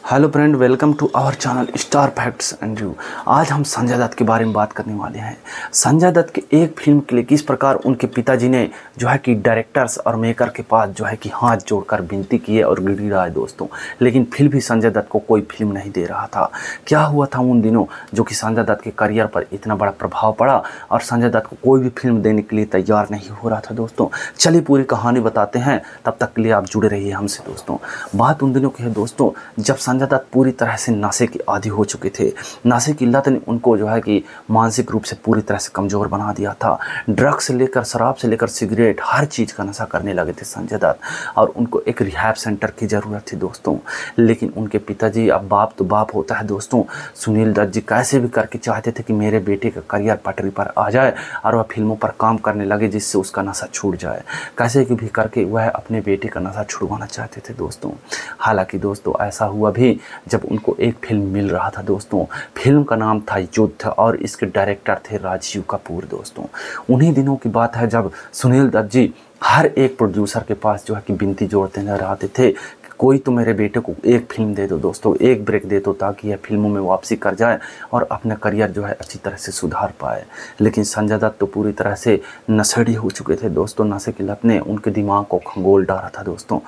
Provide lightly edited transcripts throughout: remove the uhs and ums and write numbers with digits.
Hello friend, welcome to our channel star facts and review. आज हम संजय दत्त के बारे में बात करने वाले हैं। संजय दत्त के एक फिल्म के लिए किस प्रकार उनके पिताजी ने जो है कि डायरेक्टर्स और मेकर के पास जो है कि हाथ जोड़कर विनती किए और गिड़गिड़ाए दोस्तों, लेकिन फिर भी संजय दत्त को कोई फिल्म नहीं दे रहा था। क्या हुआ था उन दिनों जो कि संजय दत्त के करियर पर इतना बड़ा प्रभाव पड़ा और संजय दत्त को कोई भी फिल्म देने के लिए तैयार नहीं हो रहा था दोस्तों। चलिए पूरी कहानी बताते हैं, तब तक के लिए आप जुड़े रहिए हमसे दोस्तों। बात उन दिनों की है दोस्तों जब संजय दत्त पूरी तरह से नशे के आदी हो चुके थे। नशे की लत ने उनको जो है कि मानसिक रूप से पूरी तरह से कमज़ोर बना दिया था। ड्रग्स से लेकर शराब से लेकर सिगरेट हर चीज़ का नशा करने लगे थे संजय दत्त, और उनको एक रिहैब सेंटर की ज़रूरत थी दोस्तों। लेकिन उनके पिताजी, अब बाप तो बाप होता है दोस्तों, सुनील दत्त जी कैसे भी करके चाहते थे कि मेरे बेटे का करियर पटरी पर आ जाए और वह फिल्मों पर काम करने लगे जिससे उसका नशा छूट जाए। कैसे भी करके वह अपने बेटे का नशा छुड़वाना चाहते थे दोस्तों। हालांकि दोस्तों ऐसा हुआ भी जब उनको एक फिल्म मिल रहा था दोस्तों। फिल्म का नाम था युद्ध और इसके डायरेक्टर थे राजीव कपूर दोस्तों। उन्हीं दिनों की बात है जब सुनील दत्त जी हर एक प्रोड्यूसर के पास जो है कि विनती जोड़ते नजर आते थे कि कोई तो मेरे बेटे को एक फिल्म दे दो दोस्तों, एक ब्रेक दे दो ताकि यह फिल्मों में वापसी कर जाए और अपना करियर जो है अच्छी तरह से सुधार पाए। लेकिन संजय दत्त तो पूरी तरह से नशेड़ी हो चुके थे दोस्तों। नशे की लत ने उनके दिमाग को खंगोल डाला था दोस्तों।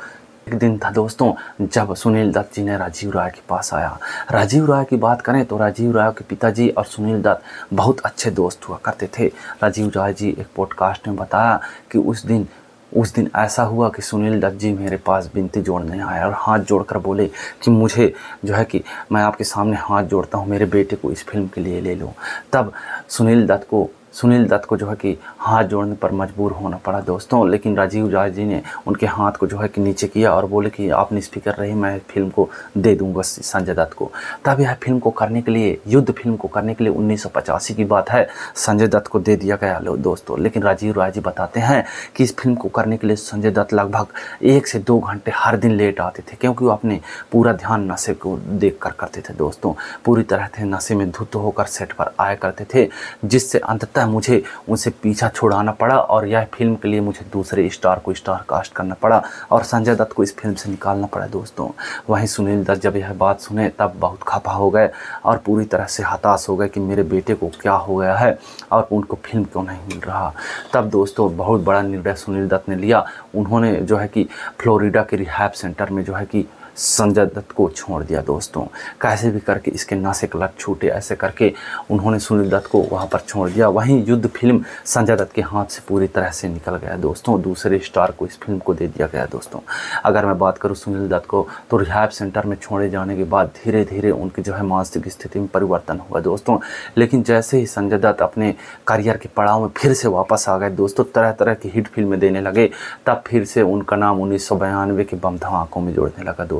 एक दिन था दोस्तों जब सुनील दत्त जी ने राजीव राय के पास आया। राजीव राय की बात करें तो राजीव राय के पिताजी और सुनील दत्त बहुत अच्छे दोस्त हुआ करते थे। राजीव राय जी एक पॉडकास्ट में बताया कि उस दिन ऐसा हुआ कि सुनील दत्त जी मेरे पास विनती जोड़ने आए और हाथ जोड़कर बोले कि मुझे जो है कि मैं आपके सामने हाथ जोड़ता हूँ, मेरे बेटे को इस फिल्म के लिए ले लो। तब सुनील दत्त को जो है कि हाथ जोड़ने पर मजबूर होना पड़ा दोस्तों। लेकिन राजीव राय जी ने उनके हाथ को जो है कि नीचे किया और बोले कि आप निष्फिक्र रहिए, मैं फिल्म को दे दूंगा संजय दत्त को। तब यह फिल्म को करने के लिए, युद्ध फिल्म को करने के लिए 1985 की बात है, संजय दत्त को दे दिया गया दोस्तों। लेकिन राजीव राय जी बताते हैं कि इस फिल्म को करने के लिए संजय दत्त लगभग 1 से 2 घंटे हर दिन लेट आते थे, क्योंकि वो अपने पूरा ध्यान नशे को देख कर करते थे दोस्तों। पूरी तरह से नशे में धुत होकर सेट पर आया करते थे, जिससे अंततः मुझे उनसे पीछा छुड़ाना पड़ा और यह फिल्म के लिए मुझे दूसरे स्टार को स्टार कास्ट करना पड़ा और संजय दत्त को इस फिल्म से निकालना पड़ा दोस्तों। वहीं सुनील दत्त जब यह बात सुने तब बहुत खफा हो गए और पूरी तरह से हताश हो गए कि मेरे बेटे को क्या हो गया है और उनको फिल्म क्यों नहीं मिल रहा। तब दोस्तों बहुत बड़ा निर्णय सुनील दत्त ने लिया। उन्होंने जो है कि फ्लोरिडा के रिहैब सेंटर में जो है कि संजय दत्त को छोड़ दिया दोस्तों। कैसे भी करके इसके नशे की लत छूटे, ऐसे करके उन्होंने सुनील दत्त को वहां पर छोड़ दिया। वहीं युद्ध फिल्म संजय दत्त के हाथ से पूरी तरह से निकल गया दोस्तों। दूसरे स्टार को इस फिल्म को दे दिया गया दोस्तों। अगर मैं बात करूं सुनील दत्त को, तो रिहैब सेंटर में छोड़े जाने के बाद धीरे धीरे उनकी जो है मानसिक स्थिति में परिवर्तन हुआ दोस्तों। लेकिन जैसे ही संजय दत्त अपने करियर के पड़ाव में फिर से वापस आ गए दोस्तों, तरह तरह की हिट फिल्में देने लगे, तब फिर से उनका नाम 1992 के बम धमाकों में जोड़ने लगा दोस्तों।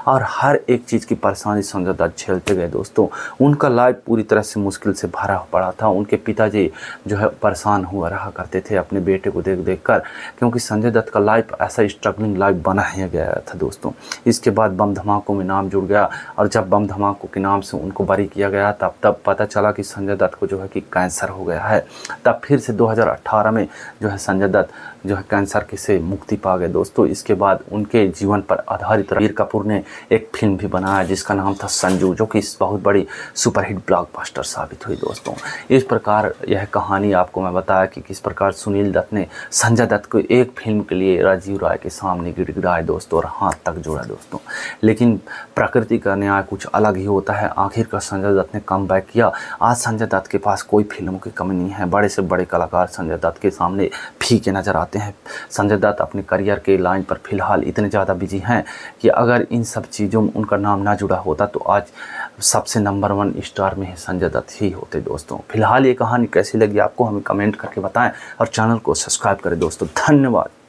और हर एक चीज़ की परेशानी संजय दत्त झेलते गए दोस्तों। उनका लाइफ पूरी तरह से मुश्किल से भरा पड़ा था। उनके पिताजी जो है परेशान हुआ रहा करते थे अपने बेटे को देख देख कर, क्योंकि संजय दत्त का लाइफ ऐसा स्ट्रगलिंग लाइफ बना ही गया था दोस्तों। इसके बाद बम धमाकों में नाम जुड़ गया और जब बम धमाकों के नाम से उनको बरी किया गया तब पता चला कि संजय दत्त को जो है कि कैंसर हो गया है। तब फिर से 2018 में जो है संजय दत्त जो है कैंसर से मुक्ति पा गए दोस्तों। इसके बाद उनके जीवन पर आधारित रणबीर कपूर ने एक फिल्म भी बनाया जिसका नाम था संजू, जो कि बहुत बड़ी सुपरहिट ब्लॉकबस्टर साबित हुई दोस्तों। इस प्रकार यह कहानी आपको मैं बताया कि किस प्रकार सुनील दत्त ने संजय दत्त को एक फिल्म के लिए राजीव राय के सामने गिड़गिड़ाए दोस्तों और हाथ तक जोड़ा दोस्तों। लेकिन प्रकृति का न्याय कुछ अलग ही होता है। आखिरकार संजय दत्त ने कम बैक किया। आज संजय दत्त के पास कोई फिल्मों की कमी नहीं है। बड़े से बड़े कलाकार संजय दत्त के सामने फीके नजर आते हैं। संजय दत्त अपने करियर के लाइन पर फिलहाल इतने ज़्यादा बिजी हैं कि अगर इन सब चीज़ों में उनका नाम ना जुड़ा होता तो आज सबसे नंबर 1 स्टार में संजय दत्त ही होते दोस्तों। फिलहाल ये कहानी कैसी लगी आपको हमें कमेंट करके बताएं और चैनल को सब्सक्राइब करें दोस्तों। धन्यवाद।